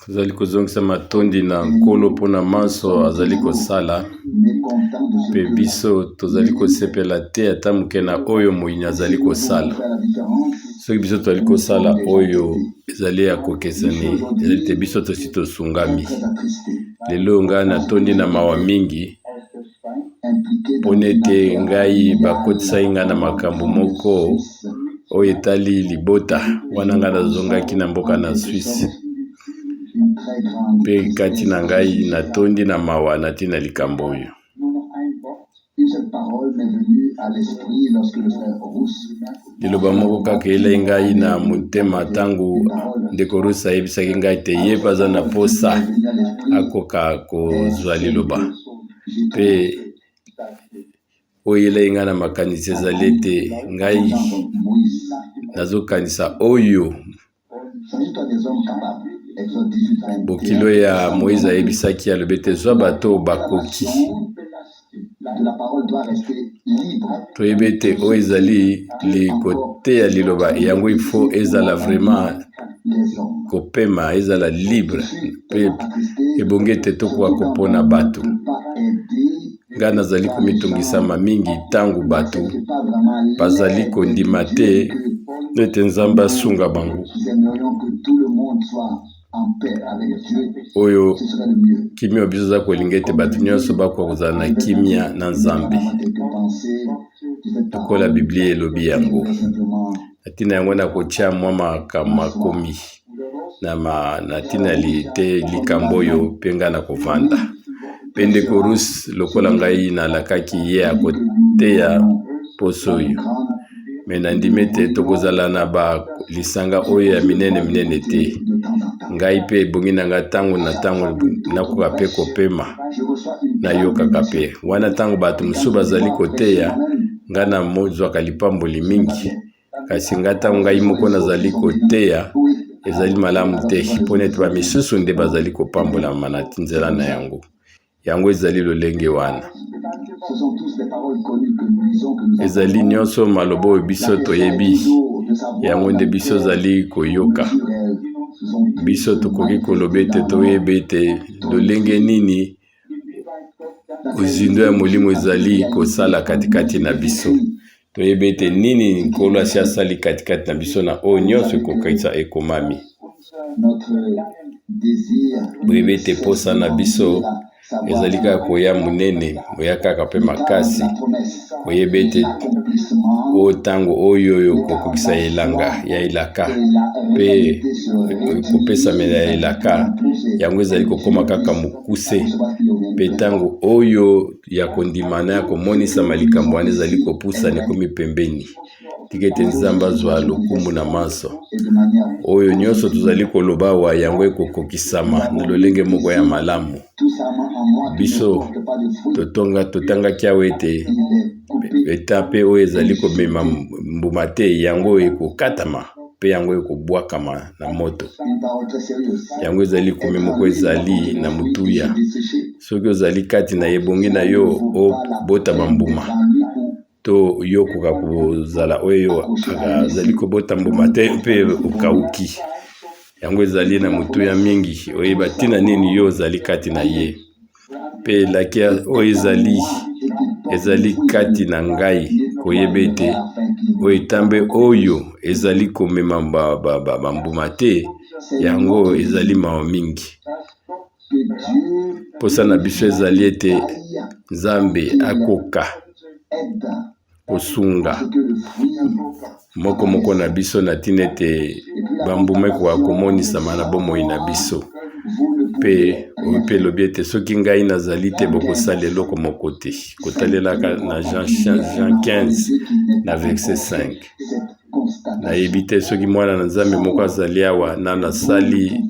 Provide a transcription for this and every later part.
Tozali kozongisa matondi na nkolo mpona maso azali kosala pe biso tozali kosepela te ata moke na oyo moyini azali kosala. Soki biso tozali kosala oyo ezali ya kokesani ezali te biso tosi tosungami. Lelo ngai natondi na mawa mingi mpona ete ngai bakotisai ngai na makambo moko oyo etali libota wana ngai nazongaki na mboka na Suisse. Pe kati na ngai natondi na mawa natina likambo oyo. Liloba moko kaka elai ngai na motema ntango ndeko Rusi ayebisaki ngai te ye mpe aza na posa akoka kozwa liloba. Pe oyo elai ngai na makanisi ezali ete ngai nazokanisa oyo bokilo ya Moïse ayebisaki alobi ete zwa bato bakoki. Toyebi ete oyo ezali likoteya liloba yango ifo ezala vraiment kopema ezala libre pe ebongi ete tokoka kopona bato. Ngai nazali komitungisama mingi ntango bato bazali kondima te ete Nzambe asunga bango. Oyo kimia biso za kolinga ete bato nyonso bakoka kozala na kimia na Nzambe. Lokola Biblia elobi yango. Natina yango na kotia mwa makomi na tina te likambo oyo mpe ngai na kovanda. Pe ndeko Rusi lokola ngai nalakaki ye akoteya poso oyo. Me nandimi ete tokozala na lisanga oyo ya minene te. Ngai pe ebongi na ngai ntango na ntango nakoka pe kopema nayokaka pe. Wana ntango bato mosusu bazali koteya ngai nazwaka lipamboli mingi. Kasi ngai ntango ngai moko nazali koteya ezali malamu te mpona ete bamisusu nde bazali kopambolama na nzela na yango. Yango ezali lolenge wana. Ezali nyonso maloba oyo biso toyebi yango nde biso zali koyoka. Biso tokoki koloba ete toyebi ete lolenge nini ozindo ya molimo ezali kosala katikati na biso. Toyebi ete nini nkolo asi asali katikati na biso na oyo nyonso ekokisa ekomami. Boyebi ete posa na biso ezali kaka koya munene oya kaka pe makasi. Boyebi ete otango oyo kokokisa elanga ya elaka pe kopesa mena ya elaka yango ezali kokoma kaka mokuse. Pe tango oyo ya kondimana ya komonisa malikambo wana ezali kopusa nekomi pembeni. Tikete Nzambe azwa lokumu na maso. Oyo nyonso tozali koloba wa yango ekokokisama na lolenge moko ya malamu. Biso totanga kiawo ete etape oyo ezali komema mbuma te yango ekokatama pe yango ekobwakama na moto. Yango ezali komema moko ezali na mutuya. Soki ozali kati na ebongi na yo obota bambuma. To yokoka kozala oyo azali kobota mbuma te pe okauki. Yango ezali na mutuya mingi oyeba tina nini yo ozali kati na ye. Pe lakia oyo ezali kati na ngai koyeba ete oyo etambe oyo ezali komema bambuma te yango ezali mawa mingi. Posa na biso ezali ete Nzambe akoka kosunga moko na biso na tina ete bambuma ekoka komonisama na bomoi na biso. Pe lobi ete soki ngai nazali te bokosala eloko moko te. Kotalelaka na Jean 15 na verset 5. Nayebi te soki mwana na Nzambe moko azali awa na nasali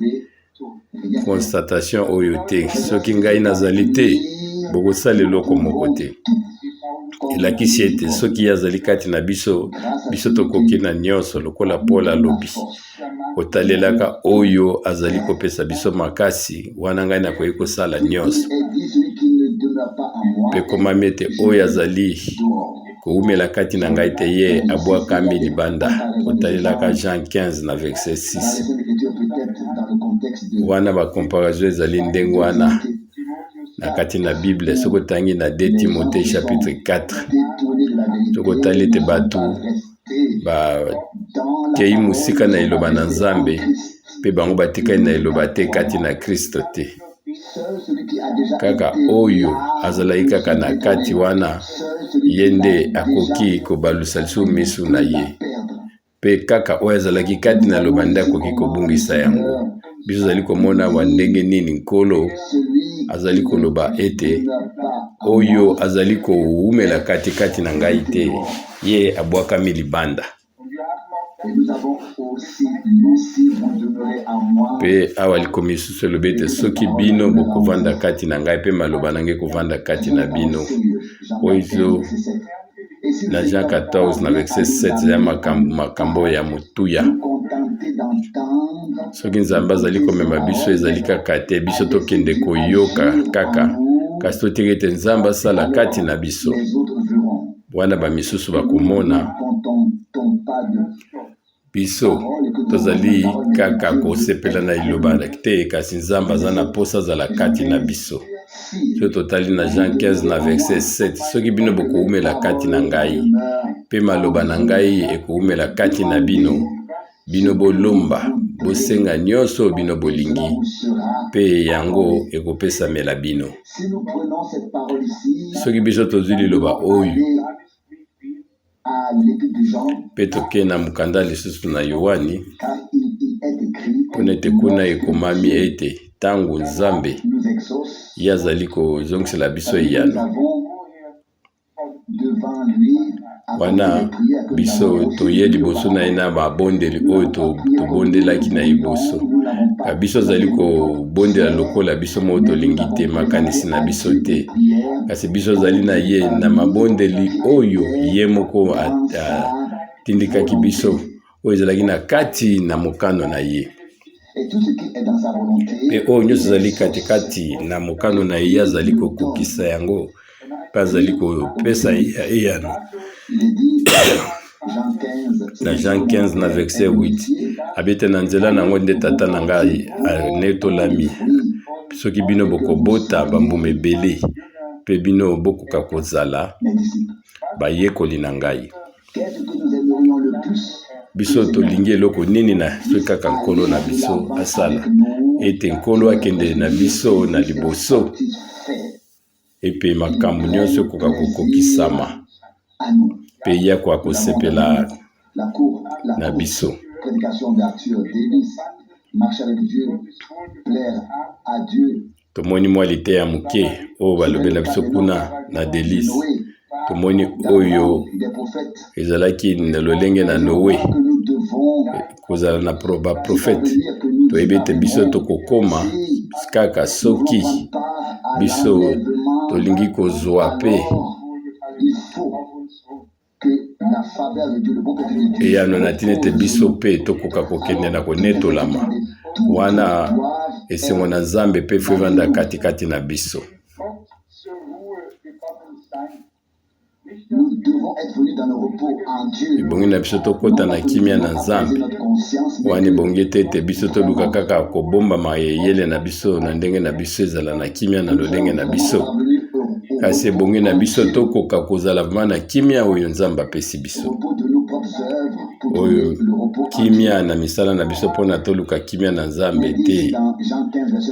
constatation oyo te. Soki ngai nazali te bokosala eloko moko te. Elakisi ete soki azali kati na biso tokoki na nyonso lokola Paul alobi. Kotalelaka oyo azali kopesa biso makasi wana ngai nakoki kosala nyonso. Pe komami ete oyo azali koumela kati na ngai te ye abwakami libanda. Kotalelaka Jean 15 na verset 6. wana ba comparaison ezali ndenge wana na kati na Bible soko tangi na 2 Timothée chapitre 4 soko tali te batu ba kei musika na iloba na Nzambe pe bango batikali na iloba te kati na Kristo te kaka oyo azalaki kaka na kati wana yende akoki kobalusa lisu misu na ye pe kaka oyo azalaki kati na loba nde akoki kobungisa yango biso azali komona wa ndenge nini nkolo azali koloba ete oyo azali koumela kati na ngai te ye abwakami libanda pe awa likomi lisusu elobi ete soki bino bokovanda kati na ngai pe maloba nange kovanda kati na bino oyo na Jean 14 na verset 7 ya makambo ya motuya soki Nzambe azali komema biso ezali kaka te biso tokende koyoka kaka kasi totiki ete Nzambe asala kati na biso wana bamisusu bakomona biso tozali kaka kosepela na iloba te kasi Nzambe aza na posa azala kati na biso so totali na Jean 15 na verset 7 soki bino bokoumela kati na ngai pe maloba na ngai ekoumela kati na bino bino bolomba bosenga nyonso bino bolingi pe yango ekopesamela bino soki biso tozwi liloba oyo pe tokende na mokanda lisusu na Yohani mpona ete kuna ekomami ete ntango Nzambe ye azali kozongisela biso eyano wana biso toye liboso na ye na babondeli oyo tobondelaki na liboso biso azali kobondela lokola biso moko tolingi te makanisi na biso te kasi biso azali na ye na mabondeli oyo ye moko atindikaki biso oyo ezalaki na kati na mokano na ye pe oyo nyonso ezali katikati na mokano na ye azali kokokisa yango mpe azali kopesa eyano na Jean 15 na verset 8 abete na nzela nango nde tata na ngai anetolami soki bino bokobota bambuma ebele mpe bino bokoka kozala bayekoli na ngai biso tolingi eloko nini na soki kaka nkolo na biso asala ete nkolo akende na biso na liboso epe makambo nyonso ekoka kokokisama pe ye akoka kosepela na biso tomoni mwa lite ya moke oyo balobela biso kuna na Delise tomoni oyo ezalaki na lolenge na Noe kozala na baprofete toyebi ete biso tokokoma kaka soki biso tolingi kozwa pe eyano na ntina ete biso pe tokoka kokende na konetolama wana esengo na Nzambe pe fo evanda katikati na biso ebongi na biso tokota na kimia na Nzambe wana ebongi ete biso toluka kaka kobomba mayele na biso na ndenge na biso ezala na kimia na lolenge na biso kasi ebongi na biso tokoka kozala vrema na kimia oyo Nzambe apesi biso oyo kimia na misala na biso mpona toluka kimia na Nzambe te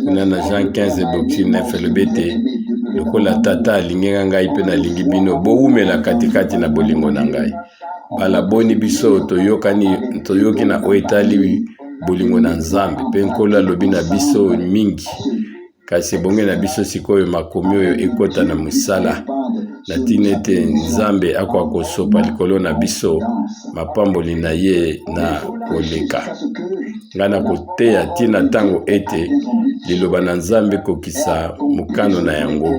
kuna na Jean 15 boki 9 elobi te lokola tata alingaka ngai mpe nalingi bino boumela katikati na bolingo na ngai bala boni biso toyoki na oyo etali bolingo na Nzambe mpe nkolo alobi na biso mingi kasi ebongi na biso sikoyo makomi oyo ekota na mosala na ntina ete Nzambe akoka kosopa likolo na biso mapamboli na ye na koleka ngai na koteya ntina ntango ete liloba na Nzambe ekokisa mokano na yango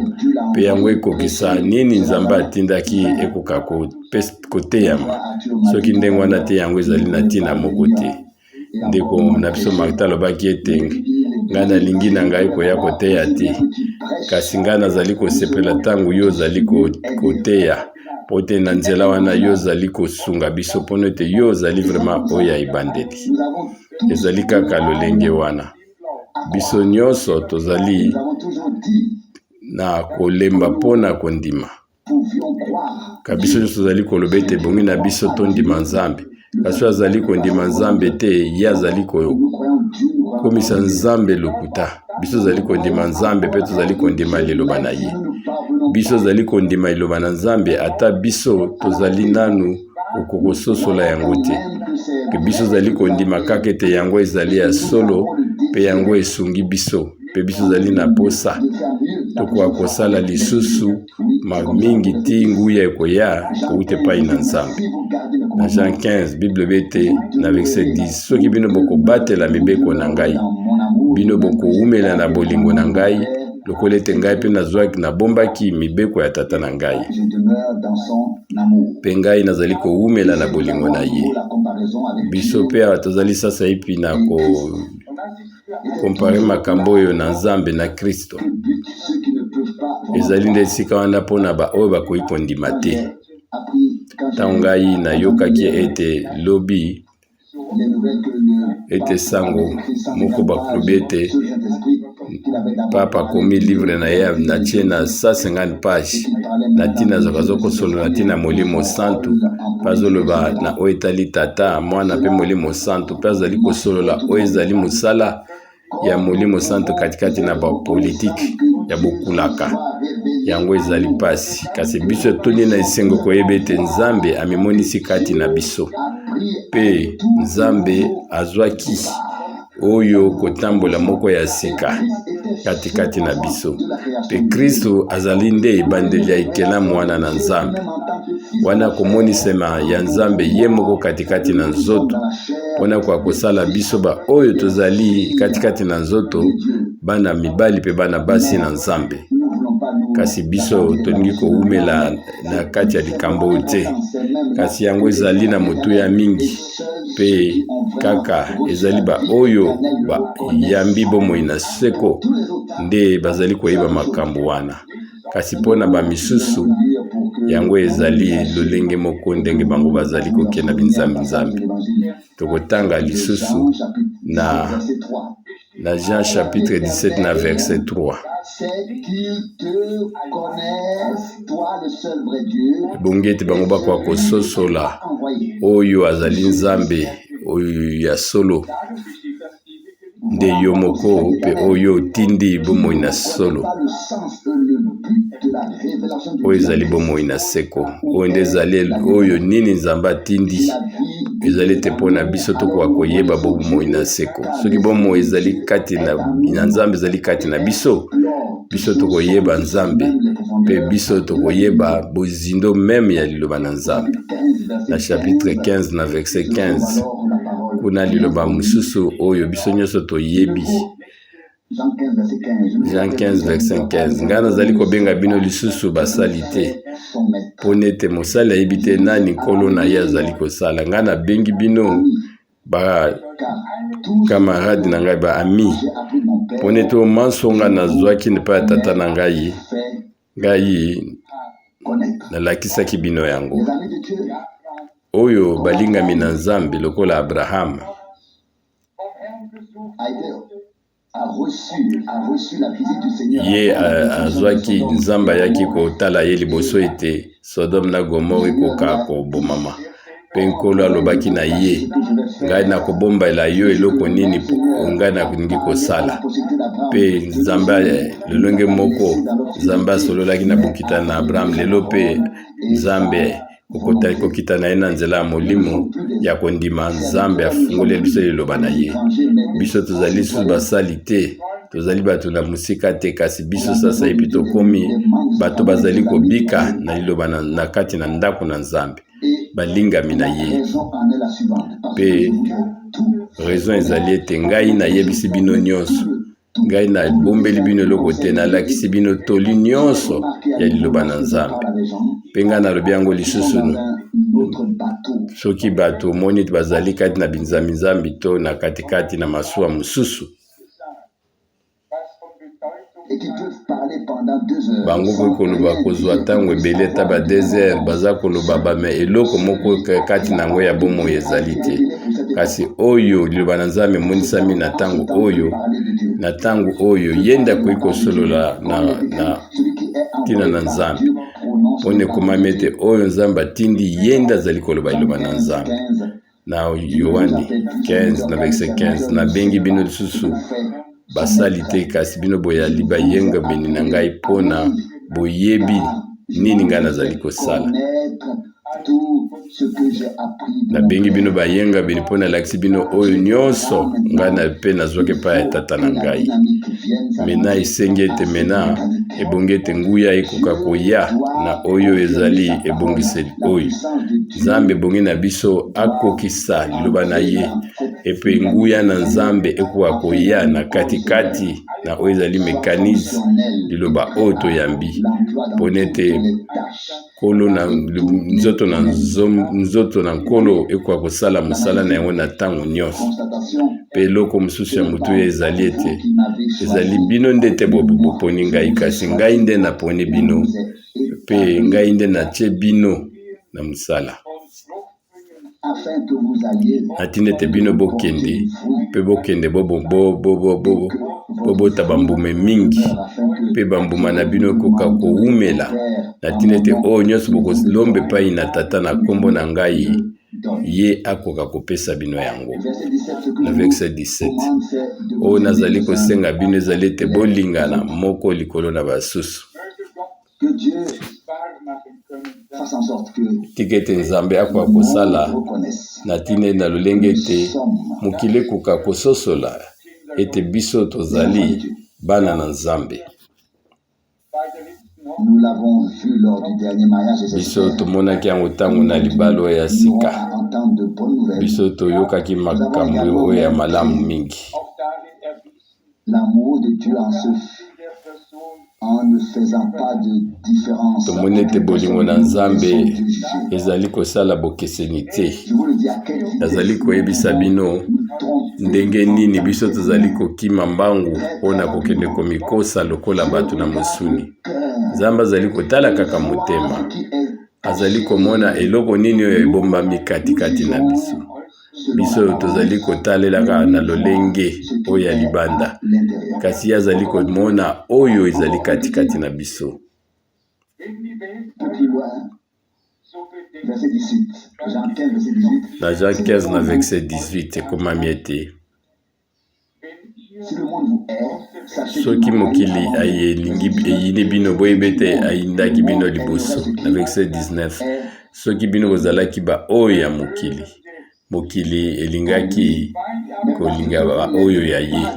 mpe yango ekokisa nini Nzambe atindaki ekoka koteyama soki ndenge wana te yango ezali na ntina moko te ndeko na biso Martin alobaki ete ngai nalingi na ngai koya koteya te kasi ngai nazali kosepela ntango yo ozali koteya po te na nzela wana yo ozali kosunga biso mpona ete yo ozali vraimen oyo ya ebandeli ezali kaka lolenge wana biso nyonso tozali na kolemba pona kondima. Ka biso nyonso tozali koloba ete bongi na biso tondima Nzambe. Kasi azali kondima Nzambe te, ye azali komisa Nzambe lokuta. Biso tozali kondima Nzambe pe tozali kondima liloba na ye. Biso tozali kondima liloba na Nzambe ata biso tozali nanu okokososola yango te. Ke biso tozali kondima kaka ete yango ezali ya solo pe yango esungi biso. Pe biso tozali na posa tokoka kosala lisusu mingi ti nguya ekoya kouta epai na Nzambe. Na Jean 15 Bible bete na verset 10 soki bino bokobatela mibeko na ngai, bino bokoumela na bolingo na ngai, lokola ete ngai mpe nazwaki nabombaki mibeko ya tata na ngai, mpe ngai nazali koumela na bolingo na ye. Biso mpe tozali sasa epi na kompare makambo oyo na Nzambe na Kristo. Ezali nde esika wana mpona baoyo bakoki kondima te. Ntango ngai nayokaki ete lobi ete sango moko bakolobi ete papa akomi livre na ye natie na 150 page na ntina azokosolola na ntina Molimo Santu mpe azoloba na oyo etali tata mwana mpe Molimo Santu mpe azali kosolola oyo ezali mosala ya Molimo Santu katikati na bapolitiki ya bokulaka. Yango ezali pasi. Kasi biso toni na esengo koyeba ete Nzambe amemonisi kati na biso. Pe Nzambe azwaki oyo kotambola moko ya sika katikati na biso. Pe Kristo azali nde ebandeli ya ekelamu wana na Nzambe. Wana komonisema ya Nzambe ye moko katikati na nzoto. Wana kwa kosala biso ba oyo tozali katikati na nzoto bana mibali pe bana basi na Nzambe. Kasi biso tolingi koumela na kati ya likambo te. Kasi yango ezali na motu ya mingi. Pe kaka ezali ba oyo ba yambi bomoi na seko nde bazali koyeba makambo wana. Kasi pona ba misusu yango ezali lolenge moko ndenge bango bazali kokenda binzambi. Tokotanga lisusu na Jean chapitre 17 na verset 3. Bongeti bango bakwa kososola oyo azali Nzambe oyo ya solo nde yo moko pe oyo tindi bomoi na solo oyo ezali bomoi na seko oyo nde ezali oyo nini Nzambe atindi ezali te mpona biso tokoka koyeba bomoi na seko. Soki bomoi ezali kati na Nzambe ezali kati na biso tokoyeba Nzambe pe biso tokoyeba bozindo meme ya liloba na Nzambe. Na chapitre 15 na verset 15 kuna liloba mususu oyo biso nyonso toyebi. Jean 15 verset 15 nga nazali kobenga bino lisusu basali te mpona ete mosali ayebi te nani nkolo na ye azali kosala. Nga nabengi bino ba kamarade na ngai ba ami mpona ete omansonga nazwaki epai ya tata na ngai nalakisaki bino yango. Oyo balingami na Nzambe lokola Abraham ye azwaki Nzambe ayaki kotala ye liboso ete Sodome na Gomore ekoka kobomama. Pe nkolo alobaki na ye ngai nakobombela yo eloko nini ngai nakolingi kosala. Pe Nzambe lelonge moko Nzambe asololaki na bokita na Abraham. Lelo pe Nzambe kokita na ye na nzela ya molimo ya kondima. Nzambe afungoli biso liloba na ye. Biso tozali su basali te, tozali bato na musika te. Kasi biso sasa epi tokomi bato bazali kobika na liloba na kati na ndako na Nzambe balingami na ye. Pe raison ezali ete ngai nayebisi bino nyonso, ngai na bombeli bino eloko te, nalakisi bino toli nyonso ya liloba na Nzambe. Pe ngai nalobi yango lisusu soki bato omoni ete bazali kati na binzambi to na katikati na masuwa mosusu bango kokoloba kozwa ntango ebele ata ba 2 heures baza koloba bame eloko moko kati nango ya bomoi ezali te. kasi oyo liloba na Nzambe monisami na tango oyo yenda koyiko solola na tina na Nzambe pone komami ete oyo Nzambe atindi yenda azali koloba liloba na Nzambe na Yohani 15 na verset 15 na bengi bino lisusu basali te kasi bino boyali bayenga beni na ngai pona boyebi nini ngai nazali kosala na bengi bino bayenga beni pona nalakisi bino oyo nyonso ngai na mpe nazwaki epai ya tata na ngai mena esengi ete mena ebongi ete nguya ekoka koya na oyo ezali ebongiseli oyo Nzambe ebongi na biso akokisa liloba na ye epe nguya na Nzambe ekoka koya na katikati na oyo ezali mécanisme liloba oyo toyambi pona ete kolo na nzoto na nkolo ekoka kosala mosala na yango na ntango nyonso mpe eloko mosusu ya motu oyo ezali ete ezali bino nde te boponi ngai kasi ngai nde naponi bino mpe ngai nde natie bino na mosala natina ete bino bokende mpe bokende bobota bambume mingi mpe bambuma na bino ekoka kowumela natina ete oyo nyonso bokolomba epai na tata na kombo na ngai ye akoka kopesa bino yango na verset 17 oyo nazali kosenga bino ezali ete bolingana moko likolo na basusu tika ete Nzambe akoka kosala na tina na lolenge ete mokili ekoka kososola ete biso tozali bana na Nzambe. Biso tomonaki yango ntango na libala ya sika biso toyokaki makambo oyo ya malamu mingi tomoni ete bolingo na Nzambe ezali kosala bokeseni te nazali koyebisa bino ndenge nini biso tozali kokima mbangu mpona kokende komikosa lokola bato na mosuni Nzambe azali kotala kaka motema azali komona eloko nini oyo ebombami katikati na biso tozali kotalelaka na lolenge oyo ya libanda kasi azali komona oyo ezali katikati na biso. Na Jean 15 na verset 18 ekomami ete soki mokili eyini bino boyebi ete ayindaki bino liboso na verset 19 soki bino bozalaki ba oyo ya mokili elingaki kolinga ba oyo ya ye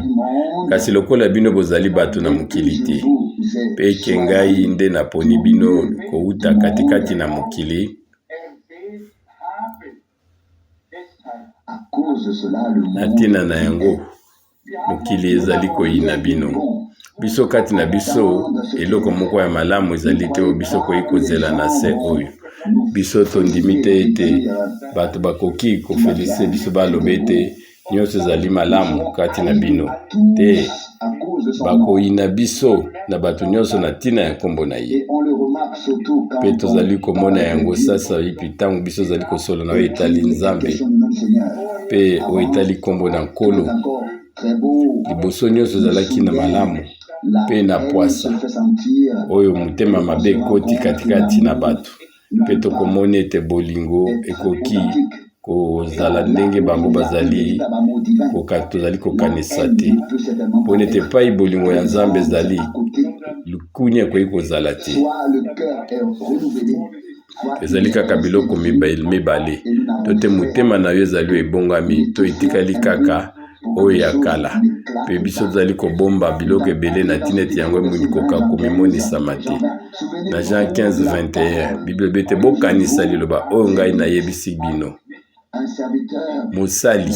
kasi lokola bino bozali bato na mokili te mpe ke ngai nde naponi bino kouta katikati na mokili na ntina na yango mokili ezali koyina bino biso kati na biso eloko moko ya malamu ezali te oyo biso koyi kozela na se oyo biso tondimi te ete bato bakoki kofelise biso baloba ete nyonso ezali malamu kati na bino te bakoyina biso na bato nyonso na ntina ya nkombo na ye mpe tozali komona yango sasa ipi ntango biso ezali kosolo na oyo etali Nzambe mpe oyo etali nkombo na nkolo liboso nyonso ezalaki na malamu mpe na pwasa oyo motema mabe ekoti katikati na bato mpe tokomona ete bolingo ekoki kozala ndenge bango bazali tozali kokanisa te mpona ete epai bolingo ya Nzambe ezali lukunya ekoki kozala te ezali kaka biloko mibale to te motema na yo ezali ebongami to etikali kaka oyo ya kala mpe biso tozali kobomba biloko ebele na ntina ete yango ekoka komimonisama te. Na Jean 15:21 Bible bete bokanisa liloba oyo ngai nayebisi bino mosali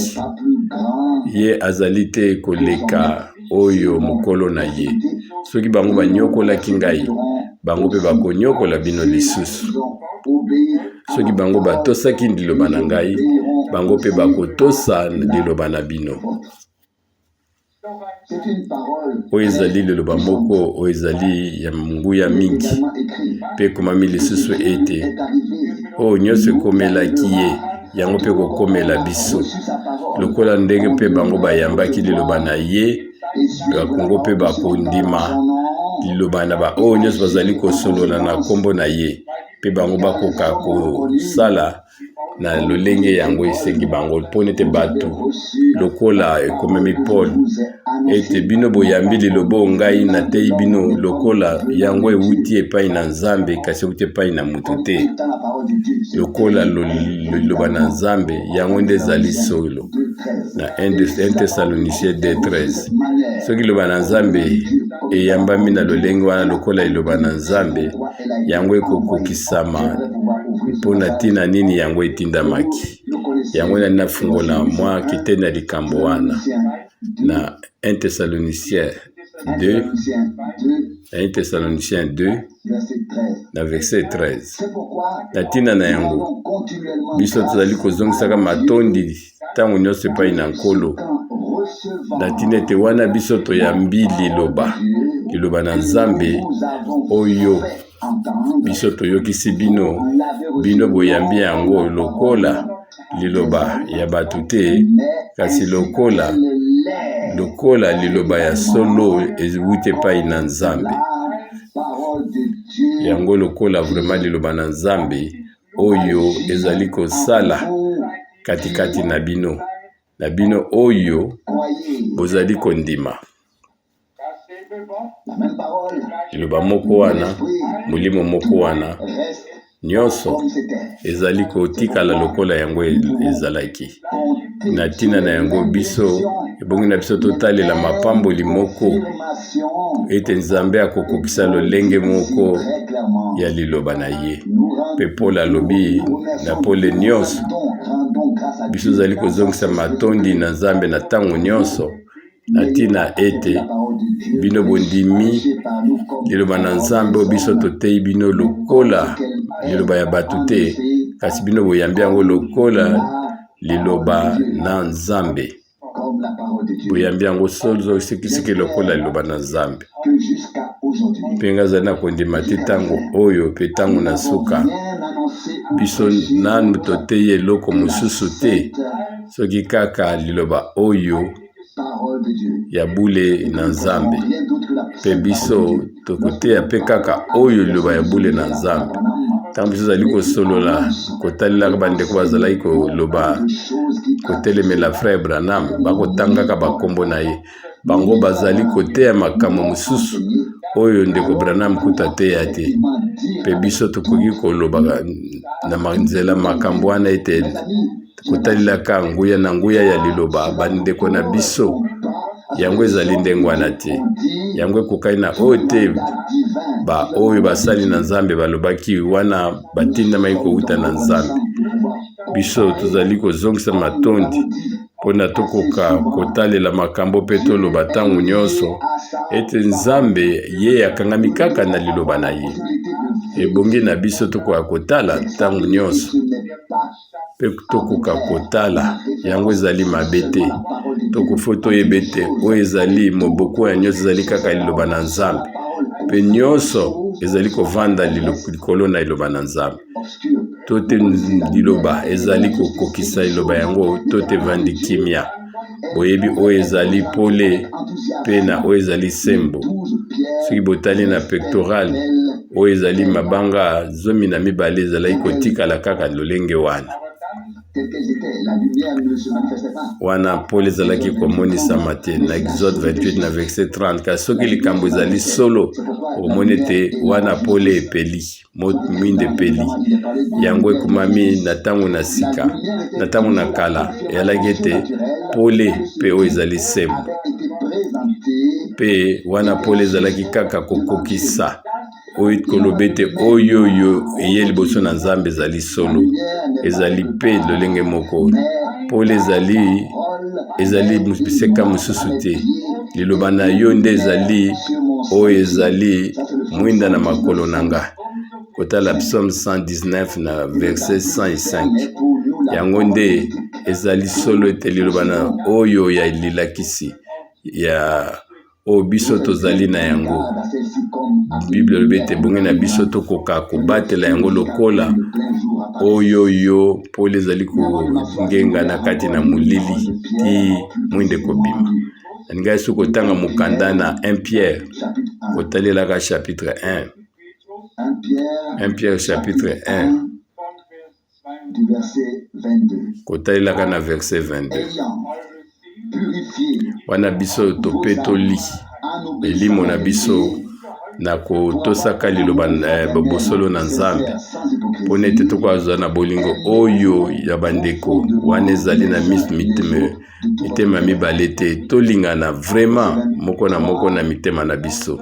ye azali te koleka oyo mokolo na ye soki bango banyokolaki ngai bango mpe bakonyokola bino lisusu soki bango batosaki liloba na ngai bango mpe bakotosa liloba na bino. Oyo ezali liloba moko oyo ezali ya nguya mingi mpe ekomami lisusu ete oyo nyonso ekomelaki ye yango mpe kokomela biso lokola ndenge pe bango bayambaki liloba na ye bakongo pe bakondima liloba na ba oyo nyonso bazali kosolola na kombo na ye pe bango bakoka kosala na lolenge yango esengi bango mpo nete bato lokola ekomemi Paul ete bino boyambi liloba ngai natei bino lokola yango ewuti epai na Nzambe kasi ewuti epai na mutu te lokola liloba na Nzambe yango nde ezali solo na 1 Thessaloniciens 2:13 soki liloba na Nzambe eyambami na lolenge wana lokola liloba na Nzambe yango ekokokisama mpona ntina nini yango etindamaki yango nani nafungola mwa kiteni na likambo wana na 1 Thessaloniciens 2 na verset 13 na ntina na yango biso tozali kozongisaka matondi ntango nyonso epai na Nkolo na ntina ete wana biso toyambi liloba na Nzambe oyo biso toyokisi bino boyambi yango lokola liloba ya bato te kasi lokola liloba ya solo ewuti epai na Nzambe yango lokola vraiment liloba na Nzambe oyo ezali kosala katikati na bino oyo bozali kondima liloba moko wana molimo moko wana nyonso ezali kotikala lokola yango ezalaki na ntina na yango biso ebongi na biso totalela mapamboli moko ete Nzambe akokokisa lolenge moko ya liloba na ye pe Paul alobi na pole nyonso biso zali kozongisa matondi na Nzambe na ntango nyonso na ntina ete bino bondimi liloba na Nzambe biso totei bino lokola liloba ya bato te kasi bino boyambi yango lokola liloba na Nzambe boyambi yango solo sikisiki lokola liloba na Nzambe mpe nga zali na kondima te ntango oyo mpe ntango na suka biso nanu totei eloko mosusu te soki kaka liloba oyo ya bule na Nzambe pe biso tokoteya pe kaka oyo liloba ya bule na Nzambe ntango biso zali kosolola kotalelaka bandeko bazalaki koloba kotelemela frère Branham bakotangaka bakombo na ye bango bazali koteya makambo mosusu oyo ndeko Branham kuta teya te pe biso tokoki koloba na manzela makambo wana ete kotalelaka nguya na nguya ya liloba bandeko na biso yango ezali ndenge wana te yango ekokai na oyo te oyo basali na Nzambe balobaki wana batindamaki kouta na Nzambe biso tozali kozongisa matondi mpona tokoka kotalela makambo mpe toloba ntango nyonso ete Nzambe ye akangami kaka na liloba na ye ebongi na biso tokoka kotala ntango nyonso mpe tokoka kotala yango ezali mabe te tokofo toyebe te oyo ezali moboko ya nyonso ezali kaka liloba na Nzambe mpe nyonso ezali kovanda likolo na liloba na Nzambe to te liloba ezali kokokisa liloba yango to te vandi kimia boyebi oyo ezali pole mpe na oyo ezali sembo soki botali na pectoral oyo ezali mabanga 12 ezalaki kotikala kaka lolenge wana Paul ezalaki komonisama te na Exode 28 na verset 30 kasi soki likambo ezali solo omoni te wana Paul epeli mwinde epeli yango ekomami na ntango na sika na ntango na kala eyalaki ete Paul mpe oyo ezali sembo mpe wana Paul ezalaki kaka kokokisa oyo koloba ete oyo eye liboso na Nzambe ezali solo ezali mpe lolenge moko Paul ezali biseka mosusu te liloba na yo nde ezali oyo ezali mwinda na makolo na nga kotala Psaume 119 na verset 105 yango nde ezali solo ete liloba na oyo ya lilakisi ya o biso tozali na yango Bible lobete bonge na biso tokoka kobatela yango lokola oyo pole ezali kongenga na kati na molili ti mwinde kobima. Ngai soki kotanga mokanda na 1 Pierre kotalelaka chapitre 1. 1 Pierre chapitre 1 kotalelaka na verset 22. Wana biso tope toli elimo na biso na kotosaka liloba bosolo na Nzambe pona ete tokozwa na bolingo oyo ya bandeko wana ezali na mitema mibale te tolingana vraiment moko na moko na mitema na biso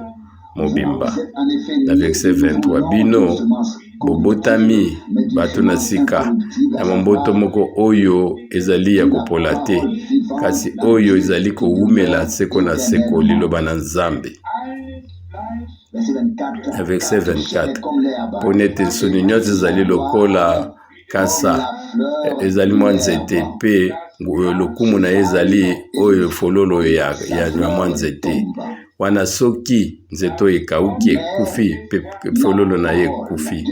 mobimba. Na verset 23 bino bobotami bato na sika na mamboto moko oyo ezali ya kopola te kasi oyo ezali kowumela seko na seko liloba na Nzambe. Verset 24 pona ete nsoni nyonso ezali lokola kasa ezali mwa nzete pe lokumu na ye ezali oyo fololo ya mwa nzete wana soki nzeto ekauki ekufi pe fololo na ye ekufi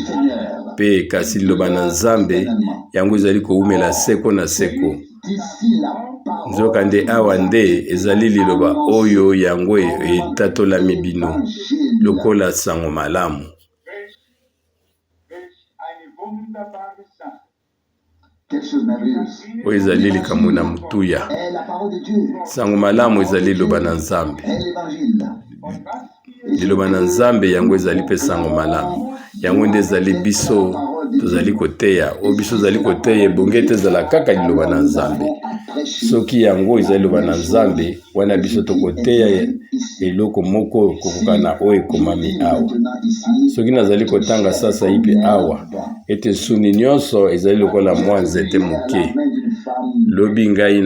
pe kasi liloba na Nzambe yango ezali kowumela seko na seko. Nzoka nde awa nde ezali liloba oyo yango etatolami bino lokola sango malamu. Oyo ezali likambo na mutuya. Sango malamu ezali liloba na Nzambe. Liloba na Nzambe yango ezali pe sango malamu. Yango nde ezali biso tozali koteya. O biso zali koteya ebonge te ezala kaka liloba na Nzambe. Soki yango ezali liloba na Nzambe wana biso tokoteya eloko moko kokokana oyo ekomami awa. Soki nazali kotanga sasa ipe awa ete nsuni nyonso ezali lokola mwa nzete moke. Lobi ngai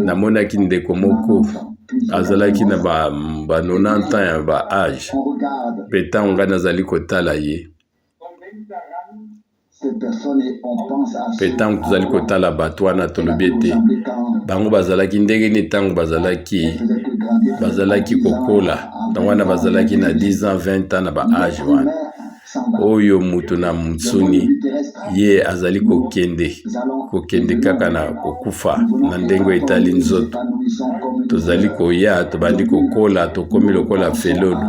namonaki ndeko moko azalaki na ba 90 ans ya ba age pe ntango ngai nazali kotala ye pe ntango tozali kotala bato wana tolobi ete bango bazalaki ndenge nini ntango bazalaki kokola ntango wana bazalaki na 10 ans 20 ans na ba age wana oyo mutu na msuni ye azali kokende kaka na kokufa na ndenge etali nzoto. Tozali koya tobandi kokola tokomi lokola felolo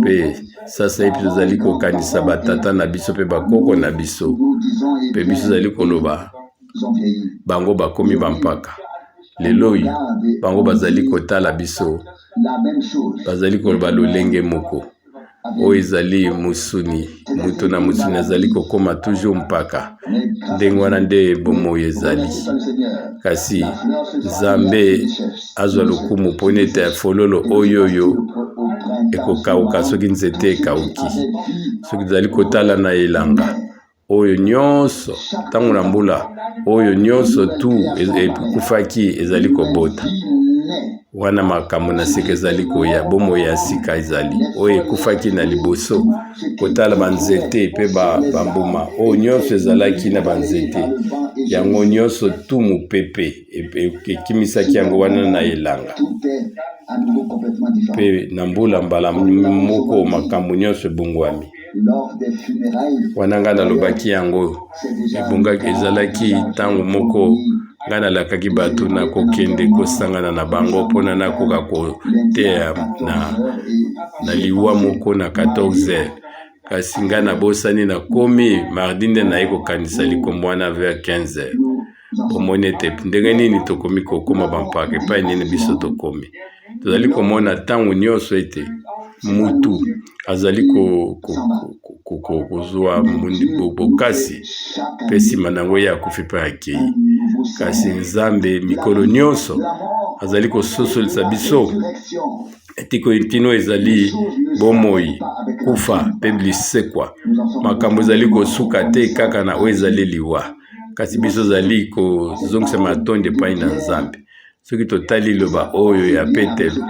pe sasa ipi tozali kokanisa batata na biso pe bakoko na biso pe biso zali koloba bango bakomi bampaka. Lelo oyo bango bazali kotala biso bazali koloba lolenge moko oyo ezali musuni mutu na musuni azali kokoma toujours mpaka ndenge wana nde bomoi ezali kasi Nzambe azwa lokumu pona ete fololo oyo ekokauka soki nzete ekauki soki tozali kotala na elanga oyo nyonso ntango na mbula oyo nyonso tu ekufaki ezali kobota wana makambo na sika ezali koya bomoi ya sika ezali oyo ekufaki na liboso kotala banzete pe bambuma oyo nyonso ezalaki na banzete yango nyonso tu mopepe ekimisaki yango wana na elanga pe na mbula mbala moko makambo nyonso ebongwami wana ngai nalobaki yango ebongaki ezalaki ntango moko ngai nalakaki bato na kokende kosangana na bango mpona nakoka koteya na liwa moko na 14h kasi ngai nabosani nakomi mardi nde naye kokanisa likombo wana vers 15h omoni ete ndenge nini tokomi kokoma bampaka epai nini biso tokomi tozali komona ntango nyonso ete mutu azali kozwa bokasi pe nsima nango ye akufi mpe akei kasi Nzambe mikolo nyonso azali kososolisa biso etiko intino ezali bomoi kufa pe blisekwa makambo ezali kosuka te kaka na oyo ezali liwa kasi biso ezali kozongisa matondi epai na Nzambe soki totali liloba oyo ya Petelo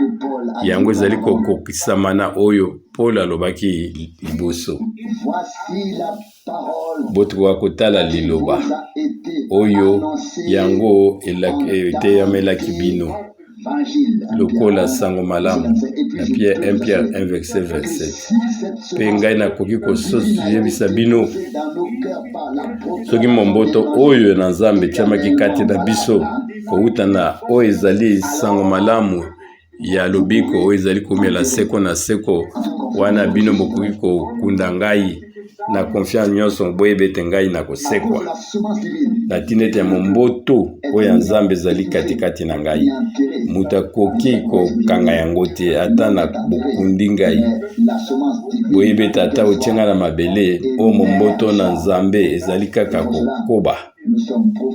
yango ezali kokokisama na oyo Paul alobaki liboso botokoka kotala liloba oyo yango eteyamelaki bino lokola sango malamu na 1 Pierre 1 verset 27 pe ngai nakoki koyebisa bino soki momboto oyo na Nzambe tiamaki kati na biso kouta na oyo ezali sango malamu ya lobiko oyo ezali komela seko na seko wana bino bokoki kokunda ngai na confiance nyonso boyeba ete ngai nakosekwa na ntina ete ya momboto oyo ya Nzambe ezali katikati na ngai moto akoki kokanga yango te ata na bokundi ngai boyeba ete ata otienga na mabele oyo momboto na Nzambe ezali kaka kokoba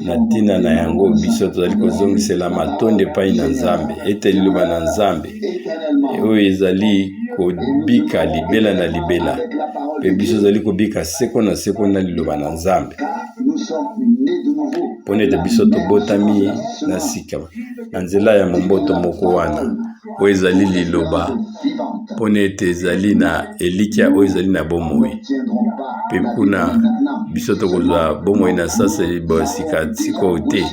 na ntina na yango biso tozali kozongisela matondo epai na Nzambe ete liloba na Nzambe oyo ezali kobika libela na libela pe biso ezali kobika seko na seko na liloba na Nzambe pona ete biso tobotami na sika na nzela ya momboto moko wana oyo ezali liloba pona ete ezali na elikya oyo ezali na bomoi pe kuna biso tokozwa bomoi na sasa sika sikoyo te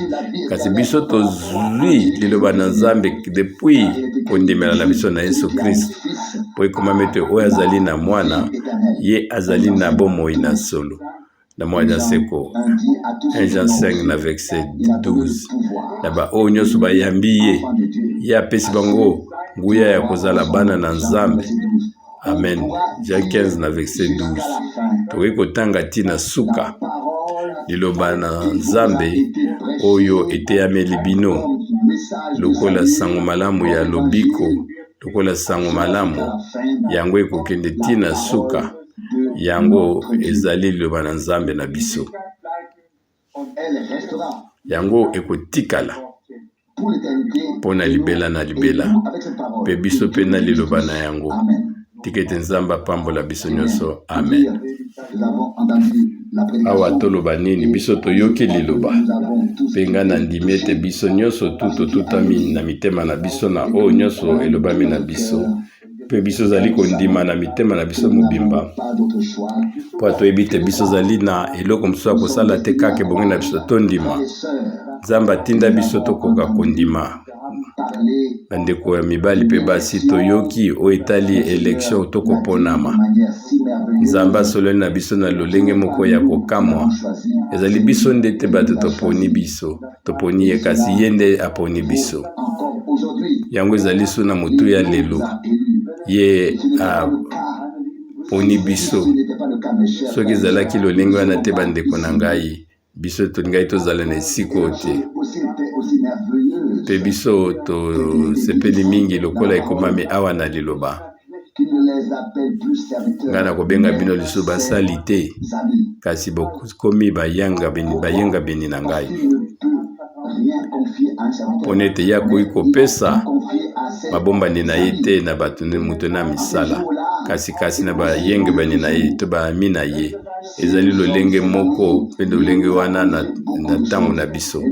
kasi biso tozwi liloba na Nzambe depuis kondimela na biso na Yesu Kristo po ekomami ete oyo azali na mwana ye azali na bomoi na solo na mwana seko 1 Jean 5 na verset 12 na ba oyo nyonso bayambi ye apesi bango nguya ya kozala bana na Nzambe. Amen. Jean 15 na verset 12 tokoki kotanga ntina suka liloba na Nzambe oyo eteyameli bino lokola sango malamu ya lobiko lokola sango malamu yango ekokende ntina suka yango ezali liloba na Nzambe na biso yango ekotikala pona libela na libela pe biso pe na liloba na yango tikete Nzambe apambola biso nyonso. Amen. Awa toloba nini biso toyoki liloba pe nga na ndimi ete biso nyonso tutami na mitema na biso na oyo nyonso elobami na biso pe biso zali kondima na mitema na biso mobimba po toyebi te biso zali na eloko mosusu ya kosala te kaka ebongi na biso tondima. Nzambe atinda biso tokoka kondima. Bandeko ya mibali pe basi toyoki oyo etali election tokoponama. Nzambe asololi na biso na lolenge moko ya kokamwa ezali biso ndete bato toponi biso toponi ye kasi ye nde aponi biso yango ezali so na motu ya lelo ye aponi biso soki ezalaki lolenge wana te bandeko na ngai biso ngai tozala na esiko te pe biso tosepeli mingi lokola ekomami awa na liloba nga na kobenga bino lisusu basali te kasi bokomi bayenga beni na ngai pona ete ye akoki kopesa mabombani na ye te na bato moto na misala kasi na bayenge bani na ye to baami na ye ezali lolenge moko mpe lolenge wana na ntango na biso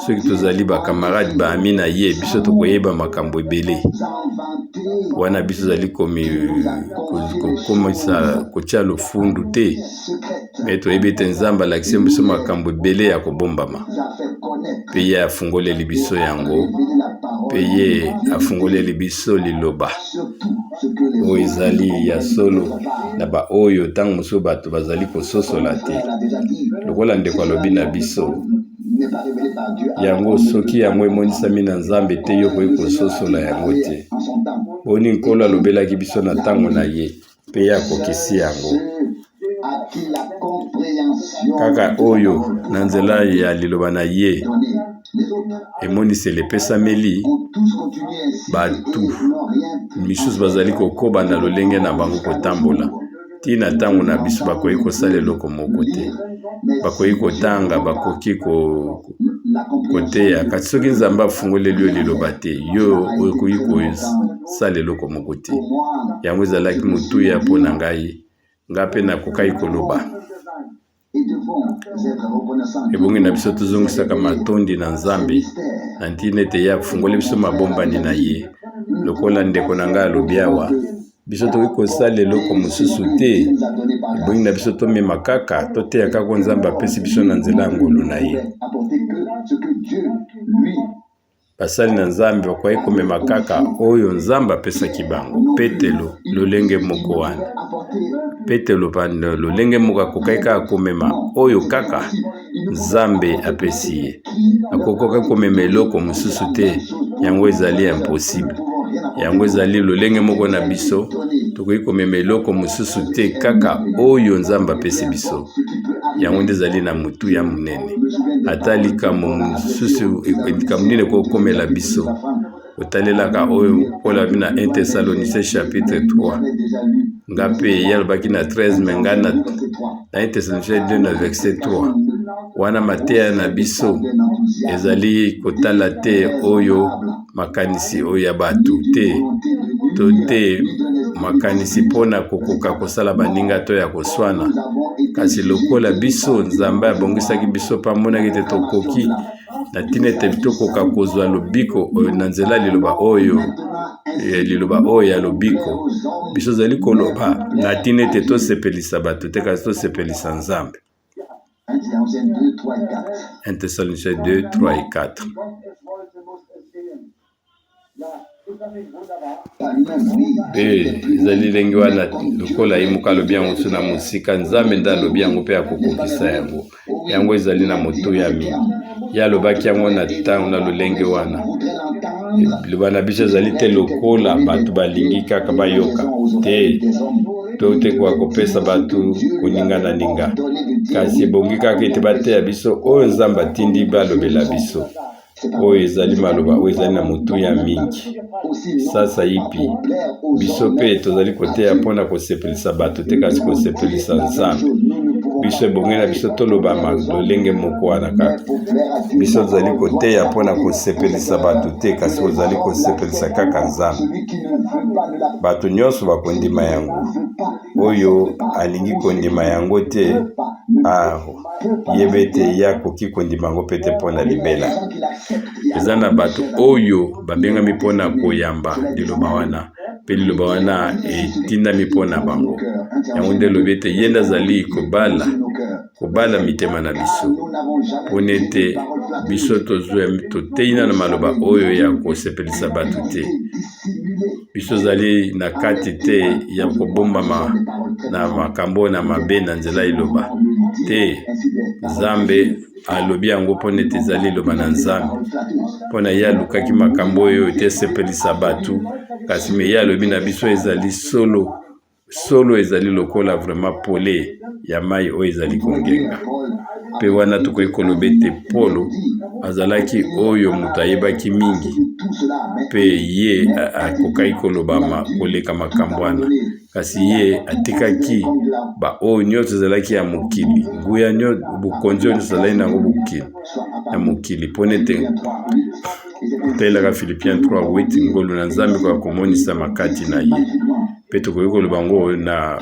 soki tozali bakamarade baami na ye biso tokoyeba makambo ebele wana biso zali kokomisa kotia lofundu te me toyebi ete Nzambe alakisi biso makambo ebele ya kobombama pe ye afungoleli biso yango pe ye afungoleli biso liloba oyo ezali ya solo na ba oyo ntango mosusu bato bazali kososola te lokola ndeko alobi na biso yango soki yango emonisami na Nzambe te yo koki kososola yango te boni nkolo alobelaki biso na ntango na ye pe ye akokisi yango kaka oyo na nzela ya liloba na ye emoniseli epesameli batu misusu bazali kokoba na lolenge na bango kotambola tina ntango na biso bakoki kosala eloko moko te bakoki kotanga bakoki koteya kasi soki Nzambe afungoleli yo liloba te yo okoki kosala eloko moko te yango ezalaki motuya mpo na ngai mpe nakokaki koloba ebongi na biso tozongisaka matondi na Nzambe na ntina ete ye afungoli biso mabombani na ye lokola ndeko na ngai alobi awa biso tokoki kosala eloko mosusu te ebongi na biso tomema kaka toteya kaka Nzambe apesi biso na nzela ya ngolu na ye basali na nzambe bakoki komema kaka oyo nzambe apesaki bango. Petelo lolenge moko wana, Petelo lolenge moko akoki kaka komema oyo kaka nzambe apesi ye. Akoki komema eloko mosusu te, yango ezali impossible. Yango ezali lolenge moko na biso, tokoki komema eloko mosusu te kaka oyo nzambe apesi biso. Yango nde ezali na mutu ya munene. Ata likambo mosusu likambo nini ekokomela biso, otalelaka oyo Paul abi na 1 Thessaloniciens chapitre 3 nga mpe yalobaki na 13 me nga na 1 Thessaloniciens 2 na verset 3 wana mateya na biso ezali kotala te oyo makanisi oyo ya batu te to te makanisi mpona kokoka kosala baninga to ya koswana, kasi lokola biso nzambe abongisaki biso pamonaki te tokoki na tina ete tokoka kozwa lobiko na nzela liloba oyo ya lobiko, biso zali koloba na tina ete tosepelisa bato te kasi tosepelisa nzambe. 1 Thessaloniciens 2, 3 et 4. Ezali lengi wana lokola imuka lobi yango so na mosika nzambe nda lobi yango mpe akokokisa yango. Yango ezali na moto ya mingi. Ya lobaki yango na ntango na lolenge wana. Liba na biso ezali te lokola bato balingi kaka bayoka te. To te kwa kopesa bato koningana ninga. Kasi bongi kaka ete bateya biso oyo nzambe atindi balobela biso. Oyo ezali maloba oyo ezali na motu ya mingi. Sasa ipi biso pe tozali koteya mpona kosepelisa bato te kasi kosepelisa nzambe. Biso ebongi na biso toloba lolenge moko wana kaka. Biso tozali koteya mpona kosepelisa bato te kasi ozali kosepelisa kaka nzambe. Bato nyonso bakondima yango. Oyo alingi kondima yango te yebe te yakoki kondima yango pe te mpona libela. Eza na bato oyo babengami mpona koyamba liloba wana, pe liloba wana etindami mpona bango. Yango nde lobi ete ye nde azali kobala mitema na biso mpona ete biso toteina na maloba oyo ya kosepelisa bato te. Biso zali na kati te ya kobombama na makambo na mabe na nzela iloba te. Nzambe alobi yango mpona ete ezali iloba na nzambe, mpona ye alukaki makambo oyo ete esepelisa bato, kasi me ye alobi na biso ezali solo ezali lokola vraiment pole ya mai oyo ezali kongenga. Pe wana tokoki koloba ete Polo azalaki oyo moto ayebaki mingi, pe ye akokaki koloba koleka makambo wana, kasi ye atikaki oyo nyonso ezalaki ya mokili, nguya nyonso bokonzi oyo nyonso ezalaki nango bokili ya mokili, mpona ete kotalelaka Philippiens 3:8 ngolu na nzambe kwa komonisa makati na ye. Pe tokoki koloba ngo na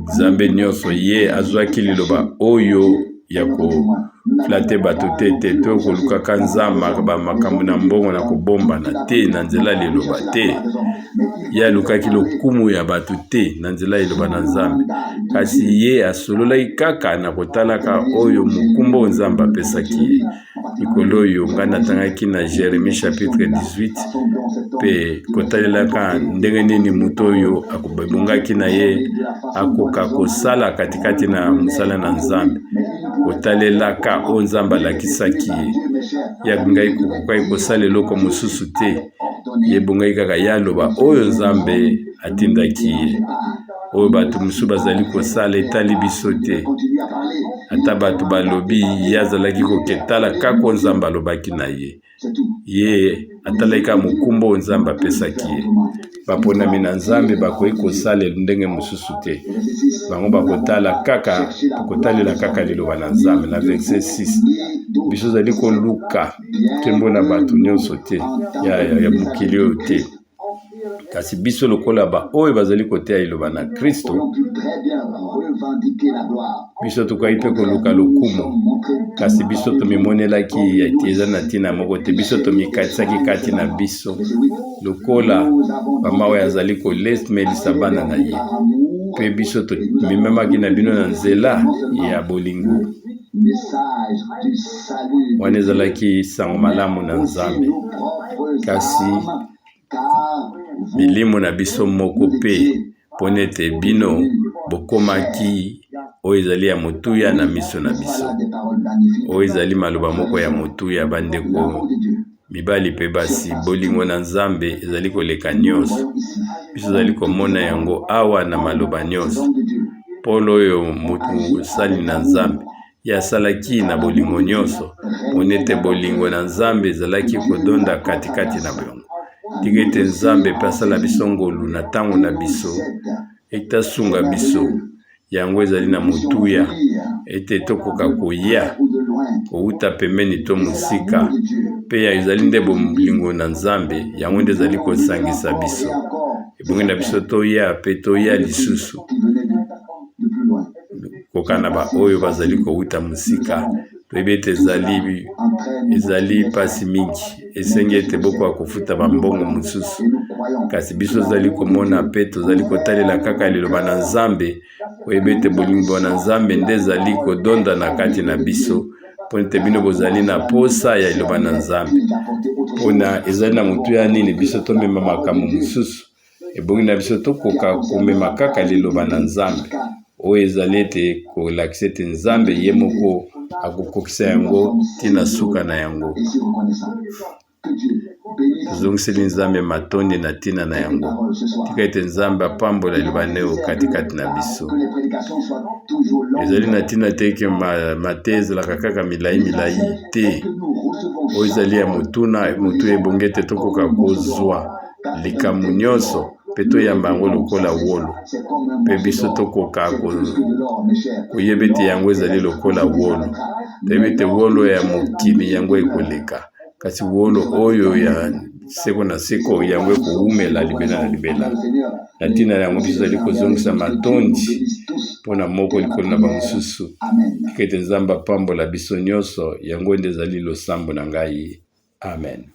nzambe nyonso ye azwaki liloba oyo ya koflate bato te to kolukaka nzamba bamakambo na mbongo na kobombana te na nzela liloba te. Ye alukaki lokumu ya bato te na nzela liloba na nzambe, kasi ye asololaki kaka na kotalaka oyo mokumbo nzambe apesaki ye. Likolo oyo nga natangaki na Jérémie chapitre 18 pe kotalelaka ndenge nini moto oyo akobebongaki na ye akoka kosala katikati na mosala na nzambe, kotalelaka oyo nzambe alakisaki ye. Yabingaki kokokaki kosala eloko mosusu te, yebongaki kaka yaloba oyo nzambe atindaki ye. Oyo bato mosusu bazali kosala etali biso te. Ata bato balobi ye azalaki koketala kako nzambe alobaki na ye. Ye atalaka mokumbo nzambe apesaki ye. Baponami na nzambe bakoki kosala ndenge mosusu te. Bango bakotalela kaka liloba na nzambe. Na verset 6 biso zali koluka nkembo na bato nyonso te ya mokili oyo te, kasi biso lokola oyo bazali koteya liloba na Kristo, biso tokoki mpe koluka lokumu, kasi biso tomimonelaki ete eza na ntina moko te. Biso tomikatisaki kati na biso lokola mama oyo azali kolemelisa bana na ye, mpe biso tomimemaki na bino na nzela ya bolingo. wana ezalaki sango malamu na Nzambe, kasi milimo na biso moko pe pona ete bino bokomaki oyo ezali ya motuya na miso na biso. Oyo ezali maloba moko ya motuya bandeko mibali pe basi, bolingo na Nzambe ezali koleka nyonso. Biso ezali komona yango awa na maloba nyonso. Paul oyo mutu sali na Nzambe yasalaki na bolingo nyonso, pona ete bolingo na Nzambe ezalaki kodonda katikati na bongo. Tika ete Nzambe pe asala biso ngolu na ntango na biso, etasunga biso yango ezali na motuya ete tokoka koya kouta pembeni to mosika, pe ezali nde bolingo na Nzambe yango nde ezali kosangisa biso. Ebongi na biso toya pe toya lisusu kokana ba oyo bazali kouta mosika, toyebi ete ezali pasi mingi, esengi ete boko akofuta bambongo mosusu. Kasi biso ezali komona pe tozali kotalela kaka liloba na Nzambe, koyebi ete bolingo na Nzambe nde ezali kodonda na kati na biso, pona ete bino bozali na posa ya liloba na Nzambe. Pona ezali na motuya nini biso tomema makambo mosusu, ebongi na biso tokoka komema kaka liloba na Nzambe oyo ezali ete kolakisa ete Nzambe ye moko akokokisa yango tina suka na yango. Tozongiseli Nzambe matondi na tina na yango. Tika ete Nzambe apambola liloba neo katikati na biso. Ezali na tina te ke mate ezalaka kaka milai te. Oyo ezali ya motuna, motu ebongi ete tokoka kozwa likambo nyonso pe toyamba yango lokola wolo. Pe biso tokoka koyeba ete yango ezali lokola wolo. Toyebi ete wolo ya mokili yango ekoleka, kasi wolo oyo ya seko na seko yango ekoumela libela na libela. Na ntina yango biso ezali kozongisa matondi mpona moko likolo na bamosusu. Tika ete Nzambe apambola biso nyonso, yango nde ezali losambo na ngai. Amen.